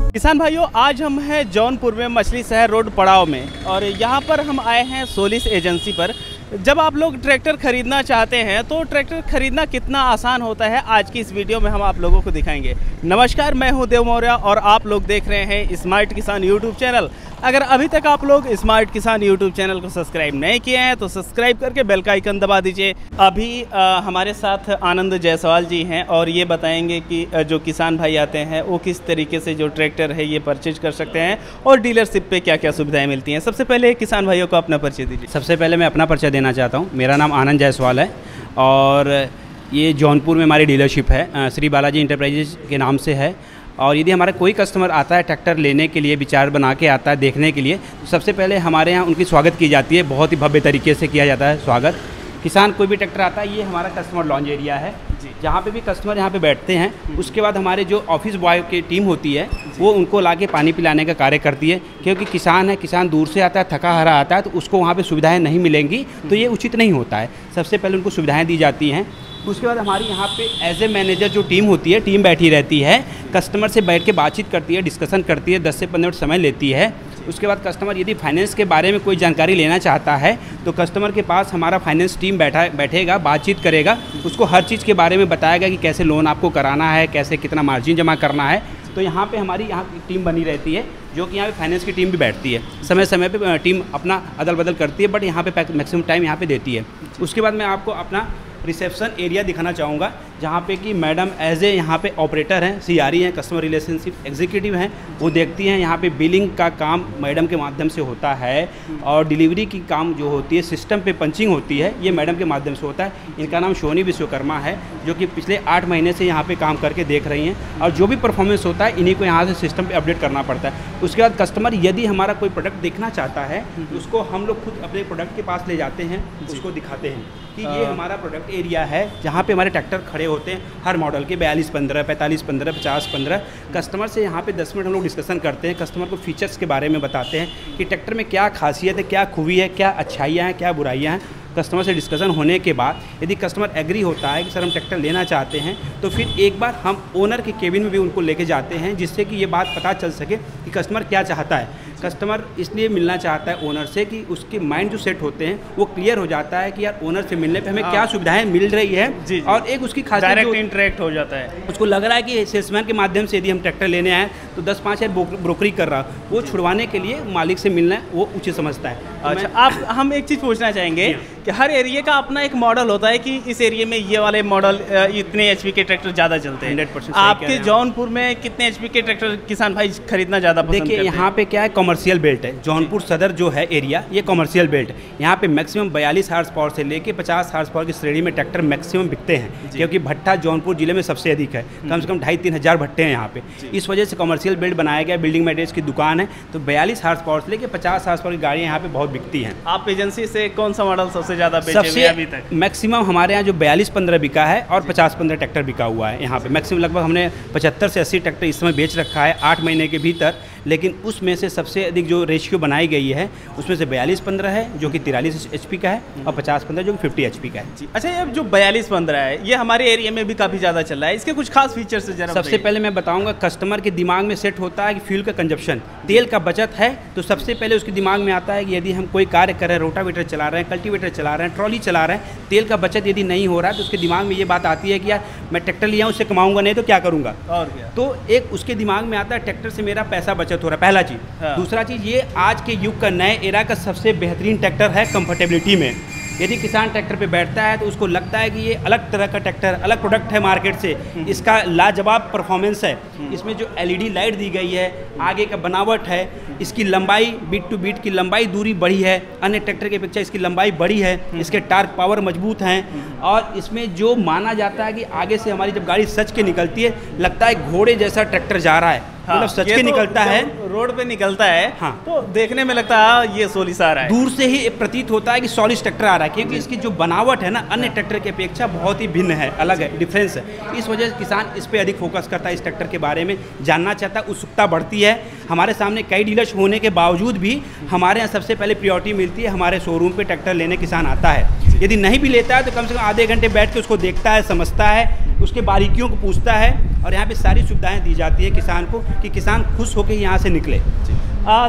किसान भाइयों, आज हम हैं जौनपुर में मछली शहर रोड पड़ाव में और यहाँ पर हम आए हैं सोलिस एजेंसी पर। जब आप लोग ट्रैक्टर खरीदना चाहते हैं तो ट्रैक्टर खरीदना कितना आसान होता है, आज की इस वीडियो में हम आप लोगों को दिखाएंगे। नमस्कार, मैं हूं देव मौर्य और आप लोग देख रहे हैं स्मार्ट किसान यूट्यूब चैनल। अगर अभी तक आप लोग स्मार्ट किसान यूट्यूब चैनल को सब्सक्राइब नहीं किए हैं तो सब्सक्राइब करके बेल का आइकन दबा दीजिए। अभी हमारे साथ आनंद जायसवाल जी हैं और ये बताएंगे कि जो किसान भाई आते हैं वो किस तरीके से जो ट्रैक्टर है ये परचेज कर सकते हैं और डीलरशिप पे क्या क्या सुविधाएं मिलती हैं। सबसे पहले किसान भाइयों को अपना परिचय दीजिए। सबसे पहले मैं अपना परिचय देना चाहता हूँ। मेरा नाम आनंद जायसवाल है और ये जौनपुर में हमारी डीलरशिप है, श्री बालाजी इंटरप्राइजेज के नाम से है। और यदि हमारा कोई कस्टमर आता है ट्रैक्टर लेने के लिए, विचार बना के आता है देखने के लिए, तो सबसे पहले हमारे यहाँ उनकी स्वागत की जाती है। बहुत ही भव्य तरीके से किया जाता है स्वागत। किसान कोई भी ट्रैक्टर आता है, ये हमारा कस्टमर लॉन्ज एरिया है जहाँ पे भी कस्टमर यहाँ पे बैठते हैं। उसके बाद हमारे जो ऑफिस बॉय की टीम होती है वो उनको लाके पानी पिलाने का कार्य करती है, क्योंकि किसान है, किसान दूर से आता है, थका हारा आता है, तो उसको वहाँ पे सुविधाएं नहीं मिलेंगी तो ये उचित नहीं होता है। सबसे पहले उनको सुविधाएं दी जाती हैं। उसके बाद हमारी यहाँ पे एज ए मैनेजर जो टीम होती है, टीम बैठी रहती है, कस्टमर से बैठ के बातचीत करती है, डिस्कशन करती है, 10 से 15 मिनट समय लेती है। उसके बाद कस्टमर यदि फाइनेंस के बारे में कोई जानकारी लेना चाहता है तो कस्टमर के पास हमारा फाइनेंस टीम बैठेगा, बातचीत करेगा, उसको हर चीज़ के बारे में बताएगा कि कैसे लोन आपको कराना है, कैसे कितना मार्जिन जमा करना है। तो यहाँ पे हमारी यहाँ टीम बनी रहती है, जो कि यहाँ पे फाइनेंस की टीम भी बैठती है। समय समय पे टीम अपना अदल बदल करती है, बट यहाँ पे मैक्सिमम टाइम यहाँ पे देती है। उसके बाद मैं आपको अपना रिसेप्शन एरिया दिखाना चाहूँगा, जहाँ पे कि मैडम एज ए यहाँ पे ऑपरेटर हैं, CRE हैं, कस्टमर रिलेशनशिप एग्जीक्यूटिव हैं, वो देखती हैं। यहाँ पे बिलिंग का काम मैडम के माध्यम से होता है और डिलीवरी की काम जो होती है, सिस्टम पे पंचिंग होती है, ये मैडम के माध्यम से होता है। इनका नाम सोनी विश्वकर्मा है, जो कि पिछले 8 महीने से यहाँ पे काम करके देख रही हैं और जो भी परफॉर्मेंस होता है इन्हीं को यहाँ से सिस्टम पर अपडेट करना पड़ता है। उसके बाद कस्टमर यदि हमारा कोई प्रोडक्ट देखना चाहता है उसको हम लोग खुद अपने प्रोडक्ट के पास ले जाते हैं, उसको दिखाते हैं कि ये हमारा प्रोडक्ट एरिया है, जहाँ पे हमारे ट्रैक्टर खड़े होते हैं हर मॉडल के 4215, 4515, 5015। कस्टमर से यहाँ पे 10 मिनट हम लोग डिस्कशन करते हैं, कस्टमर को फीचर्स के बारे में बताते हैं कि ट्रैक्टर में क्या खासियत है, क्या खूबी है, क्या अच्छाइयाँ हैं, क्या बुराइयाँ हैं। कस्टमर से डिस्कशन होने के बाद यदि कस्टमर एग्री होता है कि सर हम ट्रैक्टर लेना चाहते हैं, तो फिर एक बार हम ओनर के केबिन में भी उनको लेके जाते हैं, जिससे कि ये बात पता चल सके कि कस्टमर क्या चाहता है। कस्टमर इसलिए मिलना चाहता है ओनर से कि उसके माइंड जो सेट होते हैं वो क्लियर हो जाता है कि यार ओनर से मिलने पे हमें क्या सुविधाएं मिल रही है। जी। और एक उसकी खासियत डायरेक्ट इंटरेक्ट हो जाता है, उसको लग रहा है कि सेल्समैन के माध्यम से यदि हम ट्रैक्टर लेने आए तो 10-5 हज़ार ब्रोकरी कर रहा, वो छुड़वाने के लिए मालिक से मिलना वो उचित समझता है। अच्छा, हम एक चीज़ पूछना चाहेंगे कि हर एरिया का अपना एक मॉडल होता है कि इस एरिया में ये वाले मॉडल इतने HP के ट्रैक्टर ज़्यादा चलते हैं। 100% आपके जौनपुर में कितने HP के ट्रैक्टर किसान भाई खरीदना ज़्यादा पसंद करते हैं? देखिए, यहाँ पे क्या है, कॉमर्शियल बेल्ट है। जौनपुर सदर जो है एरिया, ये कॉमर्शियल बेल्ट है। यहाँ पे मैक्सिमम 42 हार्स पावर से लेके 50 हार्स पावर की श्रेणी में ट्रैक्टर मैक्सिमम बिकते हैं, क्योंकि भट्टा जौनपुर जिले में सबसे अधिक है। कम से कम 2,500-3 हज़ार भट्टे हैं यहाँ पे। इस वजह से कॉमर्शियल बेल्ट बनाया गया, बिल्डिंग मटेरियल्स की दुकान है, तो 42 हार्स पावर से लेके 50 हार्स पावर की गाड़ियाँ यहाँ पे बहुत बिकती हैं। आप एजेंसी से कौन सा मॉडल सबसे ज़्यादा बेचे हुए अभी तक? मैक्सिमम हमारे यहाँ जो 4215 बिका है और 5015 ट्रैक्टर बिका हुआ है यहाँ पे। मैक्सिमम लगभग हमने 75 से 80 ट्रैक्टर इस समय बेच रखा है 8 महीने के भीतर। लेकिन उसमें से सबसे अधिक जो रेशियो बनाई गई है उसमें से 4215 है, जो कि 43 HP का है, और 5015 जो कि 50 HP का है। अच्छा, ये जो 4215 है ये हमारे एरिया में भी काफ़ी ज़्यादा चल रहा है, इसके कुछ खास फीचर्स जरा। सबसे पहले मैं बताऊंगा, कस्टमर के दिमाग में सेट होता है कि फ्यूल का कंजप्शन, तेल का बचत है, तो सबसे पहले उसके दिमाग में आता है कि यदि हम कोई कार्य कर रहे हैं, रोटावेटर चला रहे हैं, कल्टीवेटर चला रहे हैं, ट्रॉली चला रहे हैं, तेल का बचत यदि नहीं हो रहा है तो उसके दिमाग में ये बात आती है कि यार मैं ट्रैक्टर लिया उससे कमाऊंगा नहीं तो क्या करूँगा। और क्या, तो एक उसके दिमाग में आता है ट्रैक्टर से मेरा पैसा बचत हो रहा है, पहला चीज़। दूसरा चीज़, ये आज के युग का, नए एरा का सबसे बेहतरीन ट्रैक्टर है कंफर्टेबिलिटी में। यदि किसान ट्रैक्टर पे बैठता है तो उसको लगता है कि ये अलग तरह का ट्रैक्टर, अलग प्रोडक्ट है मार्केट से, इसका लाजवाब परफॉर्मेंस है। इसमें जो LED लाइट दी गई है, आगे का बनावट है, इसकी लंबाई बीट टू बीट की लंबाई दूरी बड़ी है, अन्य ट्रैक्टर की अपेक्षा इसकी लंबाई बड़ी है, इसके टार्क पावर मजबूत हैं, और इसमें जो माना जाता है कि आगे से हमारी जब गाड़ी सच के निकलती है लगता है घोड़े जैसा ट्रैक्टर जा रहा है। मतलब सच के निकलता है, रोड पे निकलता है। हाँ, तो देखने में लगता है ये सोलिस आ रहा है, दूर से ही प्रतीत होता है कि सोलिस ट्रैक्टर आ रहा है, क्योंकि इसकी जो बनावट है ना अन्य ट्रैक्टर की अपेक्षा बहुत ही भिन्न है, अलग है, डिफरेंस है। इस वजह से किसान इस पे अधिक फोकस करता है, इस ट्रैक्टर के बारे में जानना चाहता है, उत्सुकता बढ़ती है। हमारे सामने कई डीलर्स होने के बावजूद भी हमारे यहाँ सबसे पहले प्रायोरिटी मिलती है, हमारे शोरूम पे ट्रैक्टर लेने किसान आता है। यदि नहीं भी लेता है तो कम से कम आधे घंटे बैठ के उसको देखता है, समझता है, उसके बारीकियों को पूछता है, और यहाँ पे सारी सुविधाएं दी जाती है किसान को कि किसान खुश होकर यहाँ से निकले।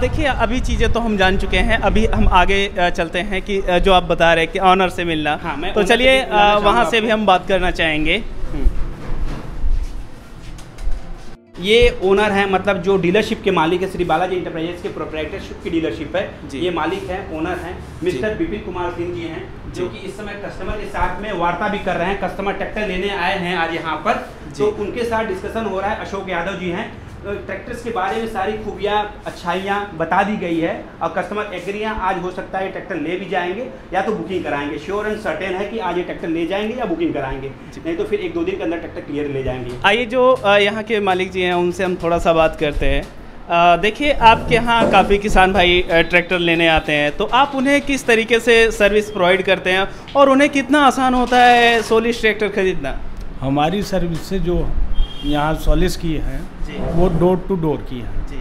देखिए अभी चीज़ें तो हम जान चुके हैं, अभी हम आगे चलते हैं कि जो आप बता रहे हैं कि ऑनर से मिलना। हाँ, मैं तो चलिए वहाँ से भी हम बात करना चाहेंगे। ये ओनर है, मतलब जो डीलरशिप के मालिक है, श्री बालाजी इंटरप्राइजेस के प्रोप्राइटरशिप की डीलरशिप है। ये मालिक है, ओनर हैं मिस्टर विपिन कुमार सिंह जी हैं, जो कि इस समय कस्टमर के साथ में वार्ता भी कर रहे हैं। कस्टमर ट्रैक्टर लेने आए हैं आज यहाँ पर, तो उनके साथ डिस्कशन हो रहा है। अशोक यादव जी हैं, ट्रैक्टर्स के बारे में सारी खूबियाँ अच्छाइयाँ बता दी गई है और कस्टमर एग्रियाँ आज हो सकता है ट्रैक्टर ले भी जाएंगे या तो बुकिंग कराएंगे। श्योर एंड सर्टेन है कि आज ये ट्रैक्टर ले जाएंगे या बुकिंग कराएंगे, नहीं तो फिर 1-2 दिन के अंदर ट्रैक्टर क्लियर ले जाएंगे। आइए जो यहाँ के मालिक जी हैं उनसे हम थोड़ा सा बात करते हैं। देखिए आपके यहाँ काफ़ी किसान भाई ट्रैक्टर लेने आते हैं, तो आप उन्हें किस तरीके से सर्विस प्रोवाइड करते हैं और उन्हें कितना आसान होता है सोलिस ट्रैक्टर खरीदना? हमारी सर्विस से जो यहाँ सोलिस की है वो डोर टू डोर की है।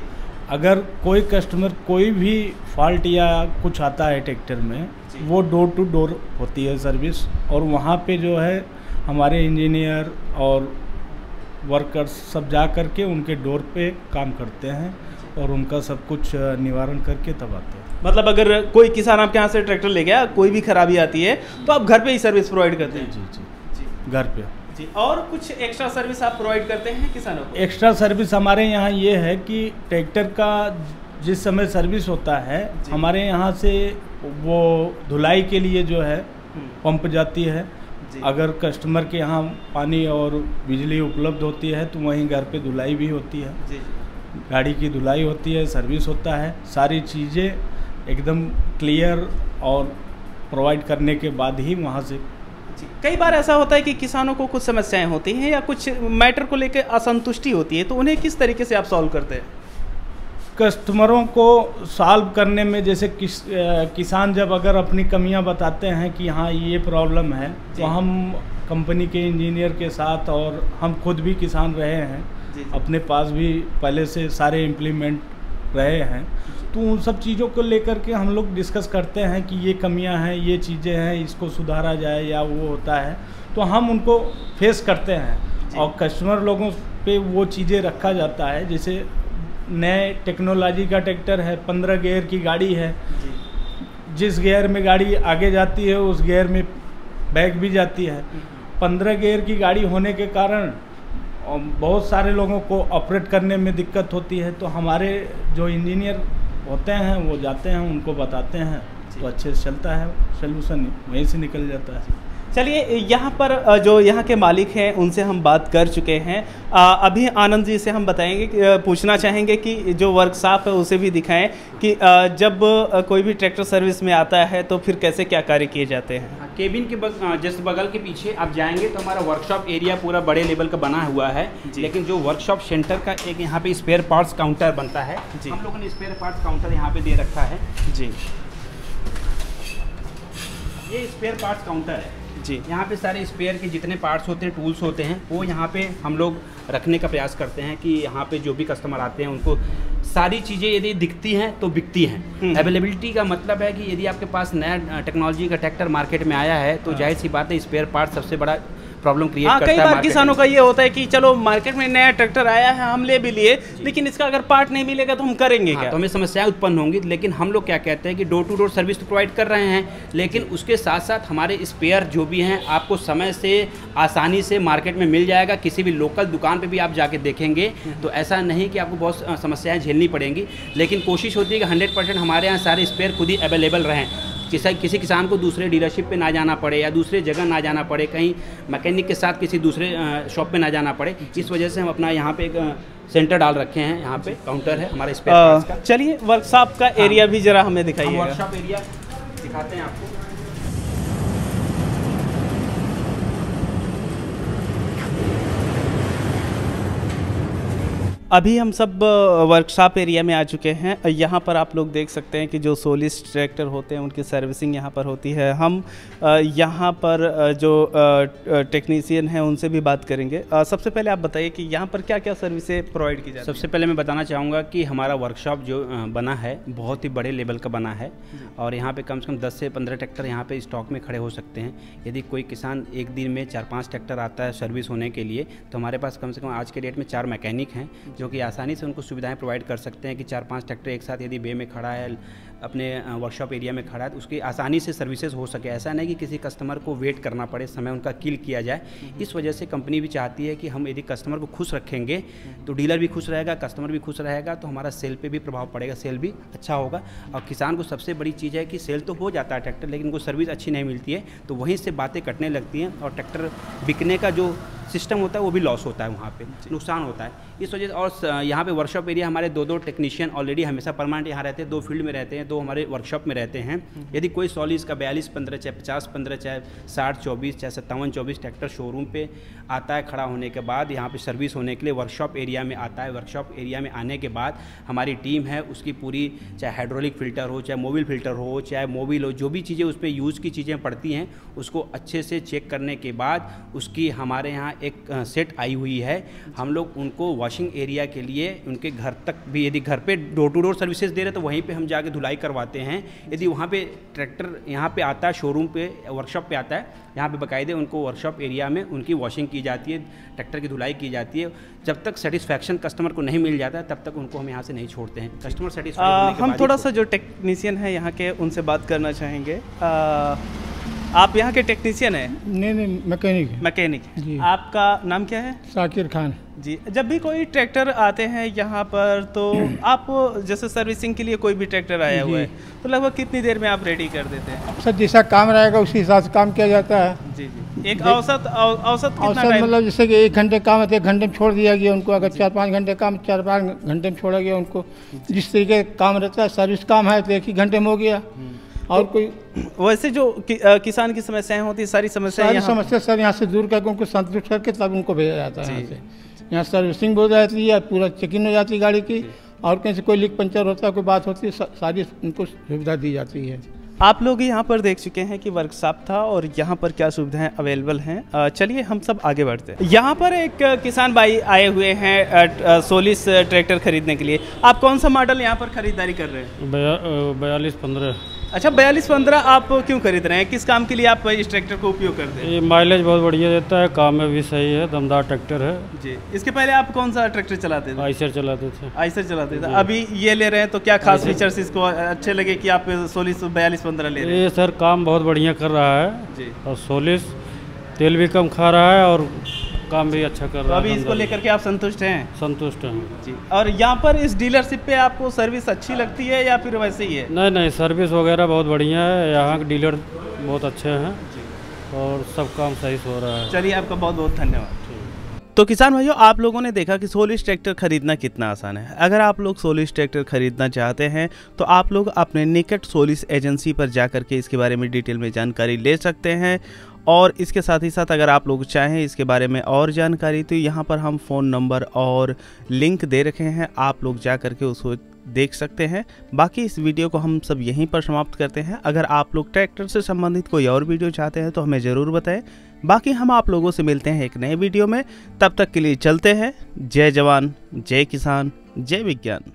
अगर कोई कस्टमर कोई भी फॉल्ट या कुछ आता है ट्रैक्टर में, वो डोर टू डोर होती है सर्विस, और वहाँ पे जो है हमारे इंजीनियर और वर्कर्स सब जा कर के उनके डोर पे काम करते हैं और उनका सब कुछ निवारण करके तब आते हैं। मतलब अगर कोई किसान आपके यहाँ से ट्रैक्टर ले गया, कोई भी खराबी आती है तो आप घर पे ही सर्विस प्रोवाइड करते हैं? जी घर पे जी। और कुछ एक्स्ट्रा सर्विस आप प्रोवाइड करते हैं किसानों को? एक्स्ट्रा सर्विस हमारे यहाँ ये है कि ट्रैक्टर का जिस समय सर्विस होता है, हमारे यहाँ से वो धुलाई के लिए जो है पंप जाती है। अगर कस्टमर के यहाँ पानी और बिजली उपलब्ध होती है तो वहीं घर पे धुलाई भी होती है। गाड़ी की धुलाई होती है, सर्विस होता है, सारी चीज़ें एकदम क्लियर और प्रोवाइड करने के बाद ही वहाँ से। कई बार ऐसा होता है कि किसानों को कुछ समस्याएं होती हैं या कुछ मैटर को लेकर असंतुष्टि होती है, तो उन्हें किस तरीके से आप सॉल्व करते हैं? कस्टमरों को सॉल्व करने में जैसे किसान जब अगर अपनी कमियां बताते हैं कि हाँ ये प्रॉब्लम है, तो हम कंपनी के इंजीनियर के साथ, और हम खुद भी किसान रहे हैं, अपने पास भी पहले से सारे इम्प्लीमेंट रहे हैं, तो उन सब चीज़ों को लेकर के हम लोग डिस्कस करते हैं कि ये कमियां हैं, ये चीज़ें हैं, इसको सुधारा जाए या वो होता है, तो हम उनको फेस करते हैं और कस्टमर लोगों पे वो चीज़ें रखा जाता है। जैसे नए टेक्नोलॉजी का ट्रैक्टर है, 15 गियर की गाड़ी है, जिस गियर में गाड़ी आगे जाती है उस गियर में बैक भी जाती है। 15 गियर की गाड़ी होने के कारण बहुत सारे लोगों को ऑपरेट करने में दिक्कत होती है, तो हमारे जो इंजीनियर होते हैं वो जाते हैं, उनको बताते हैं, तो अच्छे से चलता है, सलूशन वहीं से निकल जाता है। चलिए यहाँ पर जो यहाँ के मालिक हैं उनसे हम बात कर चुके हैं। अभी आनंद जी से हम बताएंगे, पूछना चाहेंगे कि जो वर्कशॉप है उसे भी दिखाएं कि जब कोई भी ट्रैक्टर सर्विस में आता है तो फिर कैसे क्या कार्य किए जाते हैं। केबिन के जस्ट बगल के पीछे आप जाएंगे तो हमारा वर्कशॉप एरिया पूरा बड़े लेवल का बना हुआ है, लेकिन जो वर्कशॉप सेंटर का एक यहाँ पे स्पेयर पार्ट्स काउंटर बनता है, हम लोगों ने स्पेयर पार्ट्स काउंटर यहाँ पे दे रखा है जी। ये स्पेयर पार्ट्स काउंटर है जी। यहाँ पे सारे स्पेयर के जितने पार्ट्स होते हैं, टूल्स होते हैं, वो यहाँ पे हम लोग रखने का प्रयास करते हैं कि यहाँ पे जो भी कस्टमर आते हैं उनको सारी चीज़ें यदि दिखती हैं तो बिकती हैं। अवेलेबिलिटी का मतलब है कि यदि आपके पास नया टेक्नोलॉजी का ट्रैक्टर मार्केट में आया है तो जाहिर सी बात है स्पेयर पार्ट सबसे बड़ा प्रॉब्लम क्रिएट करता है। कई बार किसानों का ये होता है कि चलो मार्केट में नया ट्रैक्टर आया है, हम ले भी लिए, लेकिन इसका अगर पार्ट नहीं मिलेगा तो हम करेंगे क्या? तो हमें समस्याएं उत्पन्न होंगी। लेकिन हम लोग क्या कहते हैं कि डोर टू डोर सर्विस तो प्रोवाइड कर रहे हैं, लेकिन उसके साथ साथ हमारे स्पेयर जो भी हैं आपको समय से आसानी से मार्केट में मिल जाएगा। किसी भी लोकल दुकान पर भी आप जाके देखेंगे तो ऐसा नहीं कि आपको बहुत समस्याएँ झेलनी पड़ेंगी, लेकिन कोशिश होती है कि 100% हमारे यहाँ सारे स्पेयर खुद ही अवेलेबल रहें। किसी किसान को दूसरे डीलरशिप पे ना जाना पड़े या दूसरे जगह ना जाना पड़े, कहीं मैकेनिक के साथ किसी दूसरे शॉप पे ना जाना पड़े। इस वजह से हम अपना यहाँ पे एक सेंटर डाल रखे हैं, यहाँ पे काउंटर है हमारे स्पेयर पार्ट्स का। चलिए वर्कशॉप का एरिया भी जरा हमें दिखाइए। वर्कशॉप एरिया दिखाते हैं आपको। अभी हम सब वर्कशॉप एरिया में आ चुके हैं। यहाँ पर आप लोग देख सकते हैं कि जो सोलिस ट्रैक्टर होते हैं उनकी सर्विसिंग यहाँ पर होती है। हम यहाँ पर जो टेक्नीशियन हैं उनसे भी बात करेंगे। सबसे पहले आप बताइए कि यहाँ पर क्या क्या सर्विसेज प्रोवाइड की जाती है। सबसे पहले मैं बताना चाहूँगा कि हमारा वर्कशॉप जो बना है बहुत ही बड़े लेवल का बना है और यहाँ पे कम से कम 10 से 15 ट्रैक्टर यहाँ पे स्टॉक में खड़े हो सकते हैं। यदि कोई किसान एक दिन में 4-5 ट्रैक्टर आता है सर्विस होने के लिए, तो हमारे पास कम से कम आज के डेट में 4 मैकेनिक हैं जो कि आसानी से उनको सुविधाएं प्रोवाइड कर सकते हैं कि 4-5 ट्रैक्टर एक साथ यदि बे में खड़ा है, अपने वर्कशॉप एरिया में खड़ा है, तो उसकी आसानी से सर्विसेज हो सके। ऐसा नहीं कि किसी कस्टमर को वेट करना पड़े, समय उनका किल किया जाए। इस वजह से कंपनी भी चाहती है कि हम यदि कस्टमर को खुश रखेंगे तो डीलर भी खुश रहेगा, कस्टमर भी खुश रहेगा, तो हमारा सेल पे भी प्रभाव पड़ेगा, सेल भी अच्छा होगा। और किसान को सबसे बड़ी चीज़ है कि सेल तो हो जाता है ट्रैक्टर, लेकिन उनको सर्विस अच्छी नहीं मिलती है, तो वहीं से बातें कटने लगती हैं और ट्रैक्टर बिकने का जो सिस्टम होता है वो भी लॉस होता है, वहाँ पे नुकसान होता है। इस वजह से और यहाँ पे वर्कशॉप एरिया हमारे 2 टेक्नीशियन ऑलरेडी हमेशा परमानेंट यहाँ रहते हैं, 2 फील्ड में रहते हैं, 2 हमारे वर्कशॉप में रहते हैं। यदि कोई सोलिस का 42-15 चाहे 50-15 चाहे 60-24 चाहे 57-24 ट्रैक्टर शोरूम पे आता है, खड़ा होने के बाद यहाँ पे सर्विस होने के लिए वर्कशॉप एरिया में आता है। वर्कशॉप एरिया में आने के बाद हमारी टीम है उसकी पूरी, चाहे हाइड्रोलिक फ़िल्टर हो, चाहे मोबिल फ़िल्टर हो, चाहे मोबिल हो, जो भी चीज़ें उस पर यूज़ की चीज़ें पड़ती हैं उसको अच्छे से चेक करने के बाद उसकी हमारे यहाँ एक सेट आई हुई है। हम लोग उनको वॉशिंग एरिया के लिए उनके घर तक भी, यदि घर पे डोर टू डोर सर्विसेज दे रहे तो वहीं पे हम जाके धुलाई करवाते हैं। यदि वहाँ पे ट्रैक्टर यहाँ पे आता है, शोरूम पे वर्कशॉप पे आता है, यहाँ पे बाकायदे उनको वर्कशॉप एरिया में उनकी वॉशिंग की जाती है, ट्रैक्टर की धुलाई की जाती है। जब तक सेटिस्फैक्शन कस्टमर को नहीं मिल जाता है तब तक उनको हम यहाँ से नहीं छोड़ते हैं। कस्टमर सेटिस्फाइड हम थोड़ा सा जो टेक्नीशियन है यहाँ के उनसे बात करना चाहेंगे। आप यहाँ के टेक्नीशियन हैं? नहीं, मैकेनिक जी। आपका नाम क्या है? साकिर खान जी। जब भी कोई ट्रैक्टर आते हैं यहाँ पर तो आप जैसे सर्विसिंग के लिए कोई भी ट्रैक्टर आया हुआ है तो लगभग कितनी देर में आप रेडी कर देते हैं? सर जैसा काम रहेगा उसी हिसाब से काम किया जाता है। जी जी। एक औसत मतलब जैसे कि 1 घंटे काम है तो 1 घंटे में छोड़ दिया गया उनको, अगर 4-5 घंटे काम 4-5 घंटे में छोड़ा गया उनको। जिस तरीके का काम रहता है, सर्विस काम है तो 1 ही घंटे में हो गया। और कोई वैसे जो किसान की समस्याएं होती है, सारी समस्या सर यहाँ से दूर करके उनको संतुष्ट करके तब उनको भेजा जाता है। यहाँ से यहाँ सर्विसिंग हो जाती है, पूरा चेकिंग हो जाती है गाड़ी की, और कहीं से कोई लीक पंचर होता है, कोई बात होती है, सारी उनको सुविधा दी जाती है। आप लोग यहाँ पर देख चुके हैं कि वर्कशॉप था और यहाँ पर क्या सुविधाएं अवेलेबल हैं। चलिए हम सब आगे बढ़ते हैं। यहाँ पर एक किसान भाई आए हुए हैं सोलिस ट्रैक्टर खरीदने के लिए। आप कौन सा मॉडल यहाँ पर खरीदारी कर रहे हैं? 42-15। अच्छा, 42-15 आप क्यों खरीद रहे हैं? किस काम के लिए आप इस ट्रैक्टर को उपयोग करते हैं? ये माइलेज बहुत बढ़िया देता है, काम में भी सही है, दमदार ट्रैक्टर है जी। इसके पहले आप कौन सा ट्रैक्टर चलाते थे? आइसर चलाते थे। आइसर चलाते थे। अभी ये ले रहे हैं तो क्या खास फीचर्स इसको अच्छे लगे कि आप सोलिस 42-15 ले रहे हैं? ये सर काम बहुत बढ़िया कर रहा है जी, और सोलिस तेल भी कम खा रहा है और काम भी अच्छा कर रहा है। अभी इसको लेकर के आप संतुष्ट हैं? संतुष्ट हैं जी। और यहाँ पर इस डीलरशिप पे आपको सर्विस अच्छी लगती है या फिर वैसे ही है? नहीं, सर्विस वगैरह बहुत बढ़िया है, यहाँ के डीलर बहुत अच्छे हैं और सब काम सही से हो रहा है। चलिए, आपका बहुत बहुत धन्यवाद। तो किसान भाइयों, आप लोगों ने देखा कि सोलिस ट्रैक्टर खरीदना कितना आसान है। अगर आप लोग सोलिस ट्रैक्टर खरीदना चाहते हैं तो आप लोग अपने निकट सोलिस एजेंसी पर जाकर के इसके बारे में डिटेल में जानकारी ले सकते हैं। और इसके साथ ही साथ अगर आप लोग चाहें इसके बारे में और जानकारी तो यहाँ पर हम फ़ोन नंबर और लिंक दे रखे हैं, आप लोग जा कर के उसको देख सकते हैं। बाकी इस वीडियो को हम सब यहीं पर समाप्त करते हैं। अगर आप लोग ट्रैक्टर से संबंधित कोई और वीडियो चाहते हैं तो हमें ज़रूर बताएं। बाकी हम आप लोगों से मिलते हैं एक नए वीडियो में। तब तक के लिए चलते हैं। जय जवान, जय किसान, जय विज्ञान।